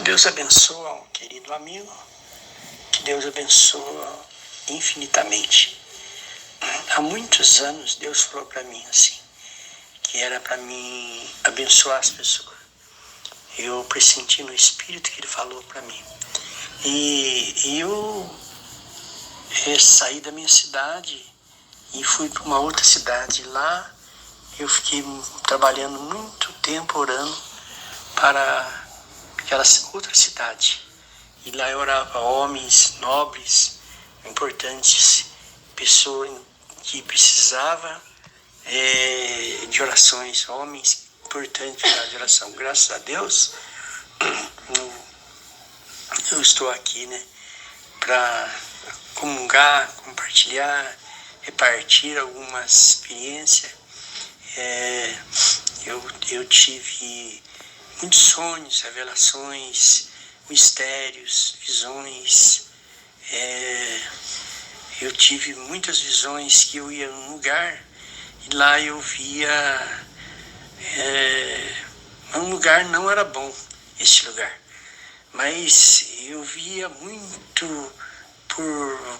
Deus abençoa um querido amigo, que Deus abençoa infinitamente. Há muitos anos Deus falou para mim assim, que era para mim abençoar as pessoas. Eu pressenti no Espírito que Ele falou para mim. E eu saí da minha cidade e fui para uma outra cidade. Lá eu fiquei trabalhando muito tempo orando para aquela outra cidade. E lá eu orava homens nobres, importantes, pessoas que precisavam de orações, homens importantes de oração. Graças a Deus, eu estou aqui, para comungar, compartilhar, repartir algumas experiências. Eu tive muitos sonhos, revelações, mistérios, visões. Eu tive muitas visões que eu ia num lugar e lá eu via um lugar, não era bom esse lugar, mas eu via muito por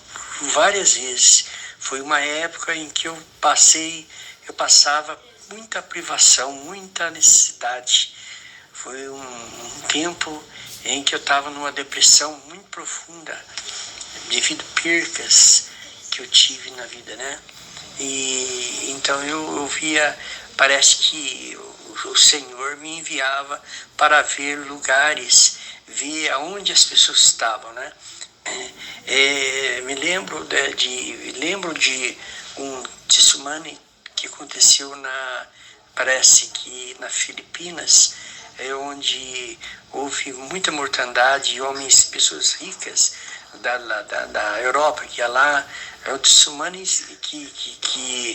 várias vezes. Foi uma época em que eu passava muita privação, muita necessidade. Foi um tempo em que eu estava numa depressão muito profunda, devido a percas que eu tive na vida, E então eu via, parece que o Senhor me enviava para ver lugares, ver aonde as pessoas estavam, me lembro de um tsunami que aconteceu parece que na Filipinas, onde houve muita mortandade, homens, pessoas ricas da Europa, que ia lá, o tsunami que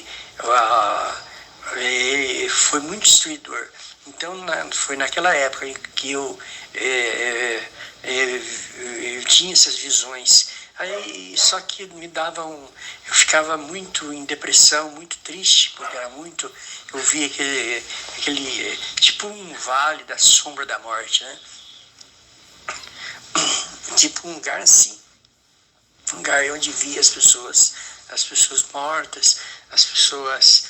foi muito destruidor. Então foi naquela época que eu tinha essas visões. Aí, só que eu ficava muito em depressão, muito triste, porque eu via aquele tipo um vale da sombra da morte, tipo um lugar assim, um lugar onde via as pessoas mortas, as pessoas,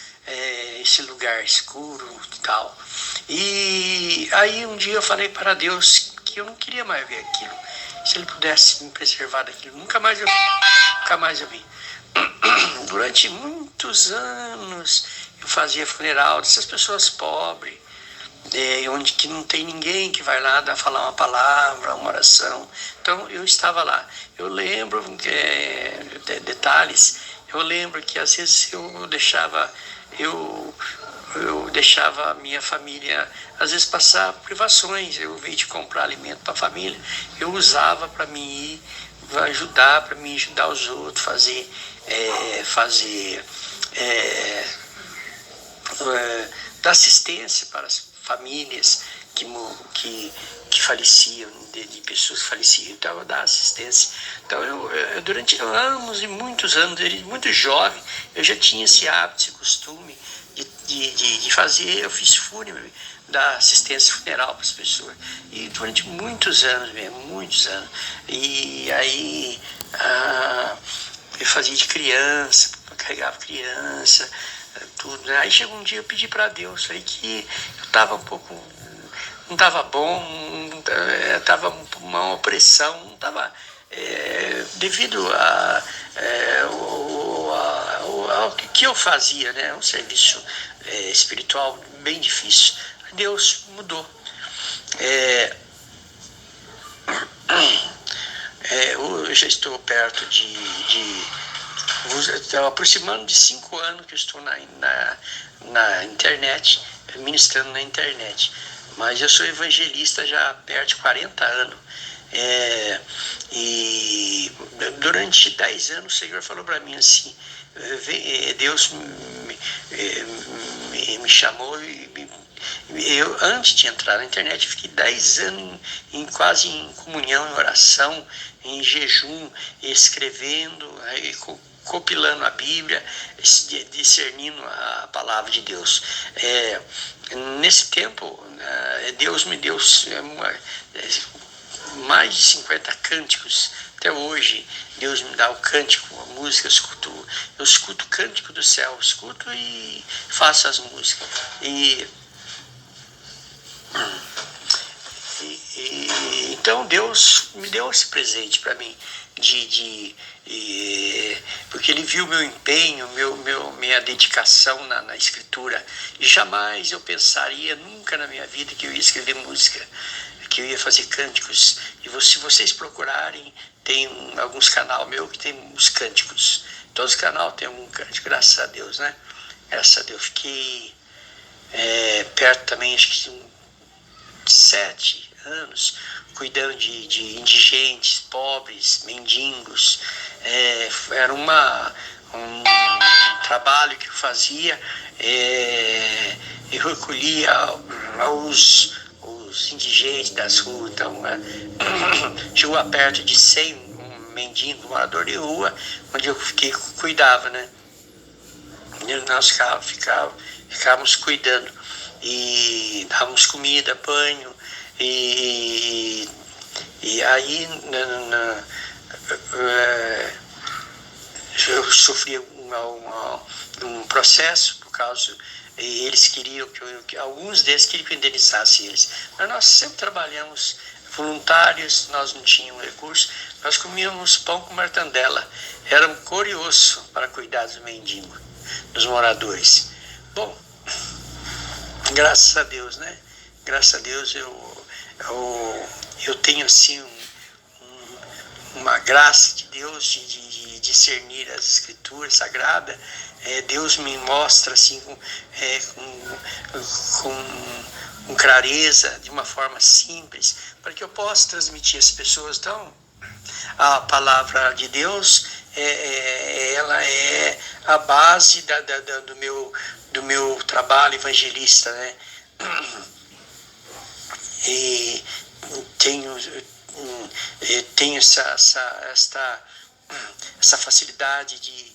esse lugar escuro e tal. E aí um dia eu falei para Deus que eu não queria mais ver aquilo. Se Ele pudesse me preservar daquilo, nunca mais eu vi. Durante muitos anos eu fazia funeral dessas pessoas pobres, onde que não tem ninguém que vai lá falar uma palavra, uma oração. Então eu estava lá. Eu lembro detalhes. Eu lembro que às vezes eu deixava a minha família, às vezes, passar privações. Eu, ao invés de comprar alimento para a família, eu usava para mim ajudar os outros, dar assistência para as famílias que faleciam, de pessoas que faleciam. Então, eu dava assistência. Então, eu durante anos e muitos anos, muito jovem, eu já tinha esse hábito, esse costume de fazer ofício fúnebre, dar assistência funeral para as pessoas. E durante muitos anos mesmo, muitos anos. E aí eu fazia de criança, carregava criança, tudo. Aí chegou um dia eu pedi para Deus, falei que eu estava um pouco, não estava bom, estava uma opressão, não estava, devido ao que eu fazia, um serviço espiritual bem difícil. Deus mudou. Eu já estou perto estou aproximando de 5 anos que eu estou na internet, ministrando na internet. Mas eu sou evangelista já há perto de 40 anos. E durante 10 anos o Senhor falou para mim assim, Deus me chamou e eu, antes de entrar na internet, fiquei 10 anos quase em comunhão, em oração, em jejum, escrevendo, compilando a Bíblia, discernindo a palavra de Deus. Nesse tempo, Deus me deu mais de 50 cânticos. Até hoje, Deus me dá o cântico, a música, eu escuto o cântico do céu, escuto e faço as músicas. Então Deus me deu esse presente para mim, porque Ele viu meu empenho, minha dedicação na escritura. E jamais eu pensaria nunca na minha vida que eu ia escrever música, que eu ia fazer cânticos. E se vocês procurarem, tem alguns canal meu que tem os cânticos. Todos os canal tem algum cântico, graças a Deus, né? Graças a Deus. Fiquei perto também, acho que 7 anos, cuidando de indigentes, pobres, mendigos. Era um trabalho que eu fazia. Eu recolhia os indigentes das ruas. Então, chegou a perto de 100 mendigos, morador de rua, onde eu cuidava, né? E nós ficávamos cuidando e dávamos comida, banho, e aí eu sofria um processo por causa, e eles queriam que alguns deles queriam que eu indenizasse eles, mas nós sempre trabalhamos voluntários, nós não tínhamos recursos, nós comíamos pão com mortandela, era um curioso para cuidar dos mendigos, dos moradores. Bom, graças a Deus, né? Graças a Deus eu tenho assim uma graça de Deus de discernir as escrituras sagradas. Deus me mostra assim com clareza, de uma forma simples, para que eu possa transmitir às pessoas. Então, a palavra de Deus ela é a base do meu trabalho evangelista, né? E tenho essa facilidade de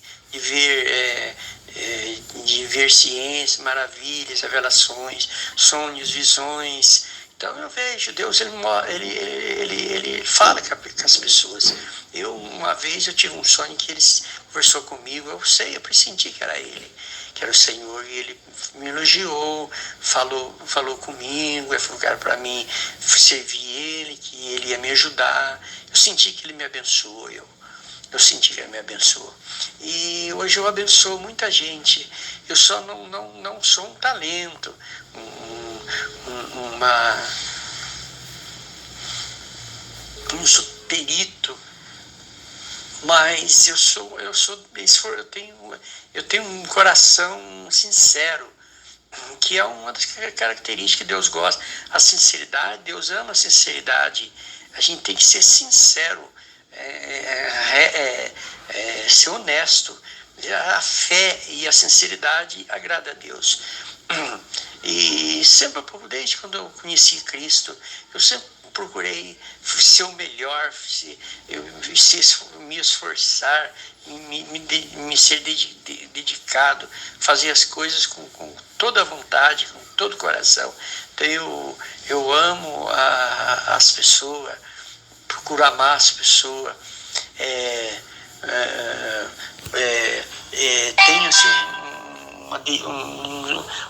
ver ciências, maravilhas, revelações, sonhos, visões. Então eu vejo, Deus ele fala com as pessoas. Uma vez eu tive um sonho que ele conversou comigo, eu pressenti que era ele, que era o Senhor, e ele me elogiou, falou comigo, falou que era para mim servir ele, que ele ia me ajudar. Eu senti que ele me abençoou, eu senti que ele me abençoou. E hoje eu abençoo muita gente. Eu só não sou um talento, não sou perito, mas eu tenho um coração sincero, que é uma das características que Deus gosta. A sinceridade, Deus ama a sinceridade. A gente tem que ser sincero, ser honesto. A fé e a sinceridade agrada a Deus. E sempre, desde quando eu conheci Cristo, eu sempre procurei ser o melhor, me esforçar, me ser dedicado, fazer as coisas com toda a vontade, com todo o coração. Então eu amo as pessoas, procuro amar as pessoas, tenho assim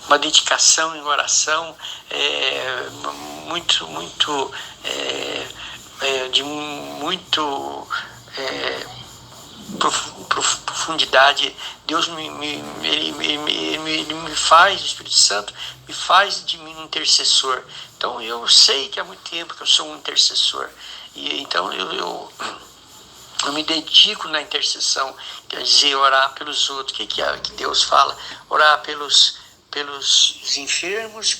uma dedicação em oração de muito profundidade. Deus ele me faz, o Espírito Santo me faz de mim um intercessor. Então eu sei que há muito tempo que eu sou um intercessor, e então eu me dedico na intercessão, quer dizer, orar pelos outros. O que Deus fala? Orar pelos enfermos,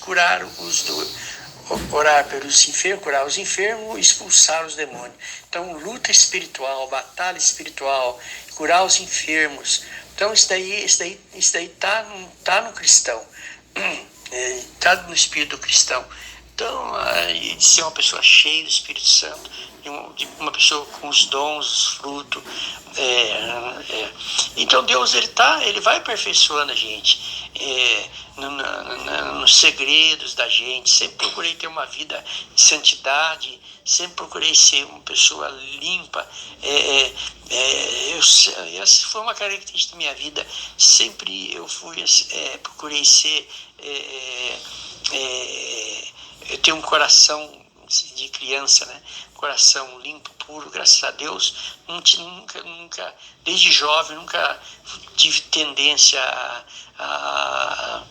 orar pelos enfermos, curar os enfermos, expulsar os demônios. Então, luta espiritual, batalha espiritual, curar os enfermos. Então, isso daí tá no cristão, tá no espírito cristão. Então, de ser uma pessoa cheia do Espírito Santo, de uma pessoa com os dons, os frutos. Então Deus ele vai aperfeiçoando a gente. nos segredos da gente, sempre procurei ter uma vida de santidade, sempre procurei ser uma pessoa limpa. Essa foi uma característica da minha vida. Sempre eu procurei ser. Eu tenho um coração de criança, né? Coração limpo, puro, graças a Deus. Nunca, desde jovem, nunca tive tendência a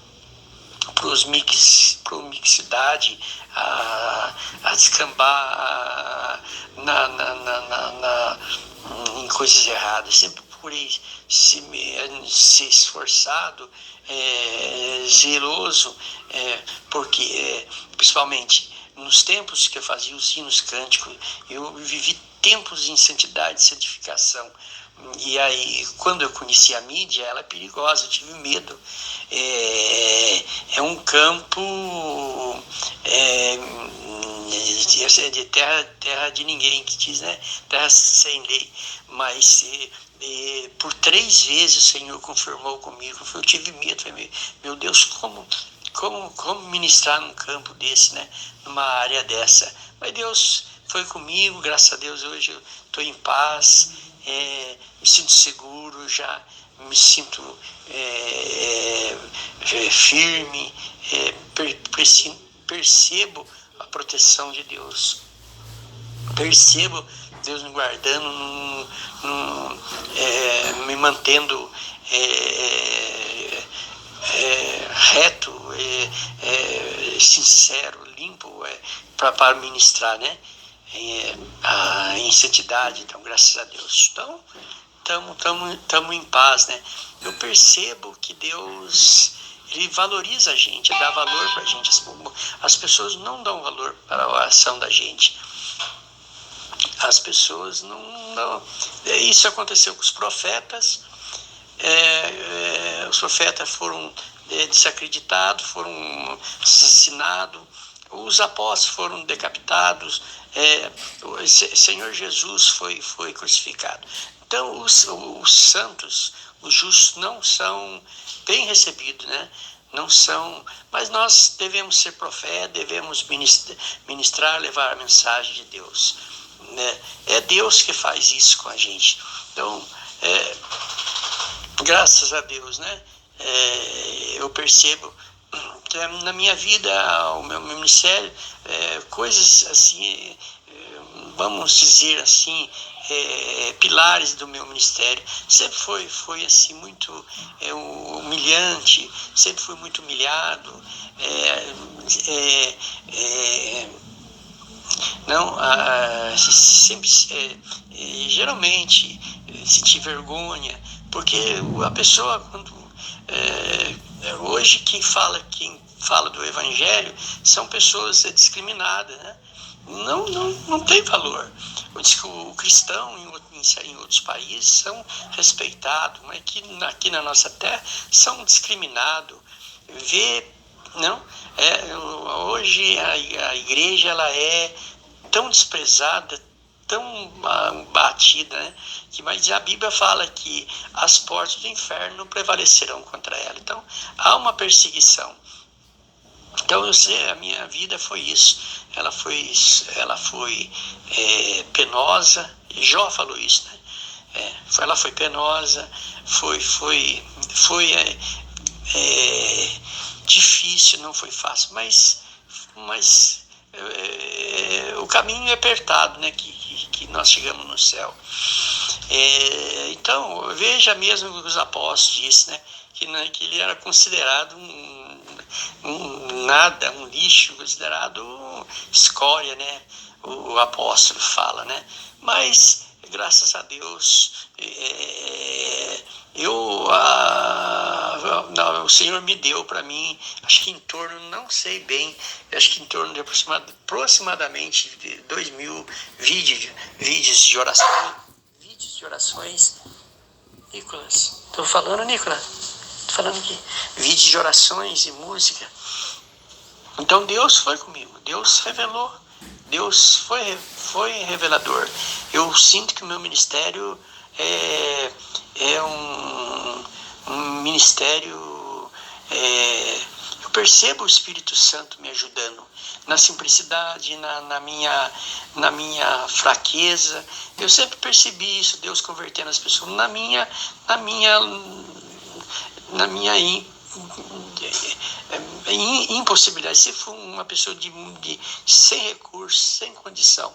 promixidade, a descambar em coisas erradas. Sempre procurei ser esforçado, zeloso, porque, principalmente, nos tempos que eu fazia os hinos cânticos, eu vivi tempos em santidade e santificação. E aí, quando eu conheci a mídia, ela é perigosa, eu tive medo. É um campo de terra de ninguém, que diz, né? Terra sem lei. Mas por 3 vezes o Senhor confirmou comigo. Eu tive medo, falei, meu Deus, como ministrar num campo desse, né? Numa área dessa. Mas Deus foi comigo, graças a Deus hoje eu estou em paz, me sinto seguro, já me sinto firme, percebo a proteção de Deus, percebo Deus me guardando, me mantendo reto, sincero, limpo, para ministrar, né? Em santidade. Então, graças a Deus. Então, estamos em paz, né? Eu percebo que Deus, Ele valoriza a gente, dá valor para a gente. As pessoas não dão valor para a ação da gente. As pessoas não. Isso aconteceu com os profetas. Os profetas foram desacreditados, foram assassinados, os apóstolos foram decapitados, o Senhor Jesus foi crucificado. Então, os santos, os justos, não são bem recebidos, né? Não são, mas nós devemos ser profetas, devemos ministrar, levar a mensagem de Deus, né? É Deus que faz isso com a gente. Então, graças a Deus, né? Eu percebo que na minha vida, o meu ministério, coisas assim, vamos dizer assim, pilares do meu ministério, sempre foi assim, muito humilhante, sempre fui muito humilhado, sempre, geralmente, senti vergonha, porque a pessoa, quando hoje quem fala do Evangelho são pessoas discriminadas, né? Não tem valor. O cristão em outros países são respeitados, mas aqui na nossa terra são discriminados. Hoje a igreja ela é tão desprezada, tão batida, né? Mas a Bíblia fala que as portas do inferno prevalecerão contra ela. Então, há uma perseguição. Então, eu sei, a minha vida foi isso. Ela foi penosa. Jó falou isso, né? Ela foi penosa, foi difícil, não foi fácil, mas o caminho é apertado, né? Que nós chegamos no céu. Então, veja mesmo o que os apóstolos disseram, né? Que ele era considerado um lixo, considerado escória, né? O apóstolo fala, né? Mas, graças a Deus, o Senhor me deu para mim, acho que em torno, não sei bem, acho que em torno de aproximadamente 2.000 vídeos de orações. Nicolas, estou falando, Nicolas? Estou falando aqui. Vídeos de orações e música. Então Deus foi comigo, Deus revelou, Deus foi revelador. Eu sinto que o meu ministério é um ministério percebo o Espírito Santo me ajudando na simplicidade, na minha fraqueza. Eu sempre percebi isso, Deus convertendo as pessoas na minha impossibilidade. Se for uma pessoa sem recurso, sem condição.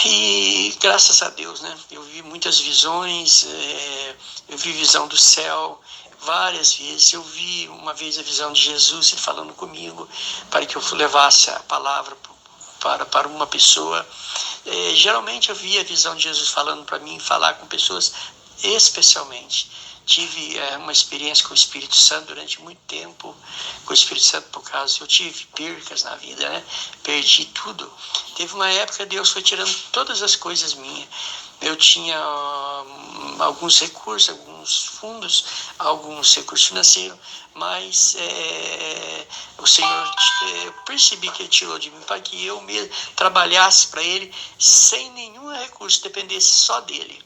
E graças a Deus, né? Eu vi muitas visões, eu vi visão do céu várias vezes. Eu vi uma vez a visão de Jesus, ele falando comigo, para que eu levasse a palavra para uma pessoa. Geralmente eu via a visão de Jesus falando para mim, falar com pessoas especialmente. Tive uma experiência com o Espírito Santo durante muito tempo, com o Espírito Santo por causa, eu tive percas na vida, né? Perdi tudo. Teve uma época Deus foi tirando todas as coisas minhas. Eu tinha alguns recursos, alguns fundos, alguns recursos financeiros, mas o Senhor, eu percebi que Ele tirou de mim para que eu mesmo trabalhasse para Ele sem nenhum recurso, dependesse só dEle.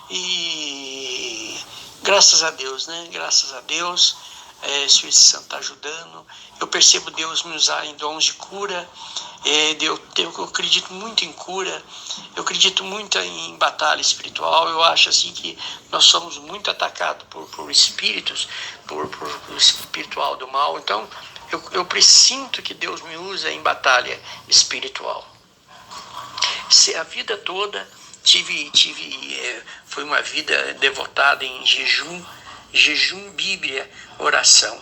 E graças a Deus, né? Graças a Deus, o Espírito Santo está ajudando. Eu percebo Deus me usar em dons de cura. Eu acredito muito em cura. Eu acredito muito em batalha espiritual. Eu acho assim que nós somos muito atacados por espíritos, por espiritual do mal. Então, eu presinto que Deus me usa em batalha espiritual. A vida toda foi uma vida devotada em jejum, Bíblia, oração.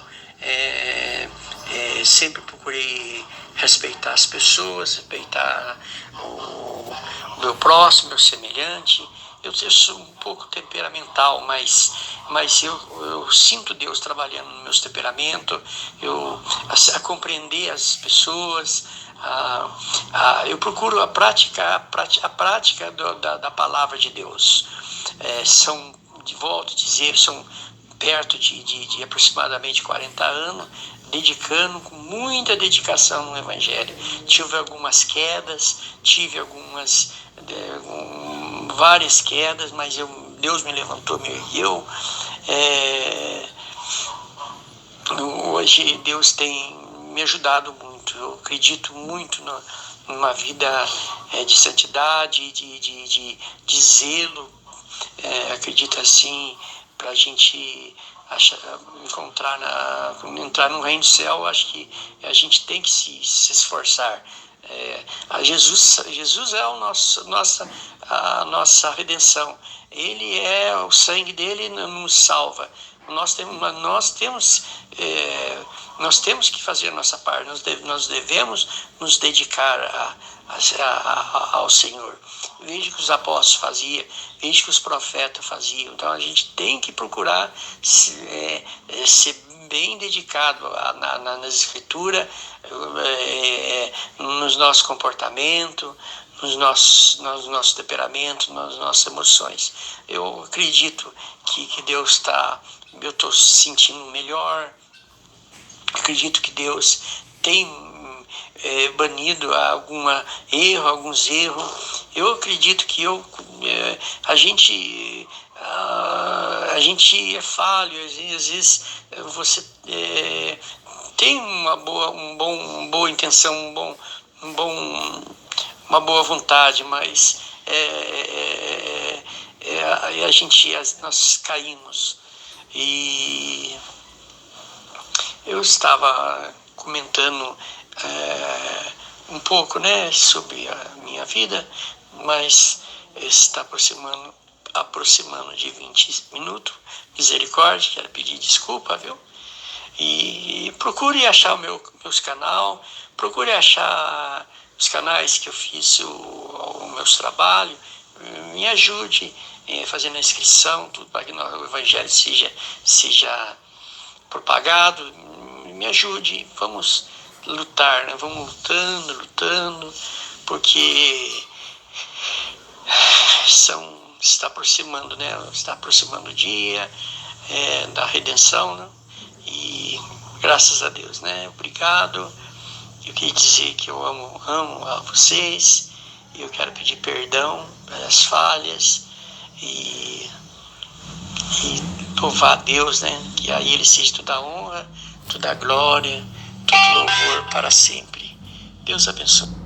Sempre procurei respeitar as pessoas, respeitar o meu próximo, meu semelhante. Eu sou um pouco temperamental, mas eu sinto Deus trabalhando no meu temperamento, a compreender as pessoas. Eu procuro a prática da palavra de Deus. Volto a dizer, são perto de aproximadamente 40 anos, dedicando com muita dedicação no Evangelho. Tive algumas quedas, várias quedas, mas Deus me levantou, me ergueu. Hoje Deus tem me ajudado muito. Eu acredito muito numa vida de santidade, de zelo. Acredito assim, para a gente entrar no reino do céu, acho que a gente tem que se esforçar. Jesus é a nossa redenção. Ele o sangue dele nos salva. Nós temos que fazer a nossa parte. Nós devemos nos dedicar ao Senhor. Veja que os apóstolos faziam, veja que os profetas faziam. Então a gente tem que procurar ser bem dedicado nas escrituras, nos nossos comportamentos, nos nossos temperamentos, nas nossas emoções. Eu acredito que Deus está... Eu estou sentindo melhor. Acredito que Deus tem banido alguns erros. Eu acredito que a gente é falho. Às vezes você tem uma boa intenção, uma boa vontade, mas nós caímos. E eu estava comentando um pouco, né, sobre a minha vida, mas está aproximando de 20 minutos. Misericórdia, quero pedir desculpa, viu? E procure achar meus canais, procure achar os canais que eu fiz os meus trabalhos, me ajude fazendo a inscrição, tudo para que o Evangelho seja propagado, me ajude, vamos lutar, né? Vamos lutando, porque está aproximando, né? Está aproximando o dia da redenção, né? E graças a Deus, né? Obrigado. Eu queria dizer que eu amo a vocês, e eu quero pedir perdão pelas falhas, e e louvar a Deus, né? Que a Ele seja toda a honra, toda a glória, todo louvor para sempre. Deus abençoe.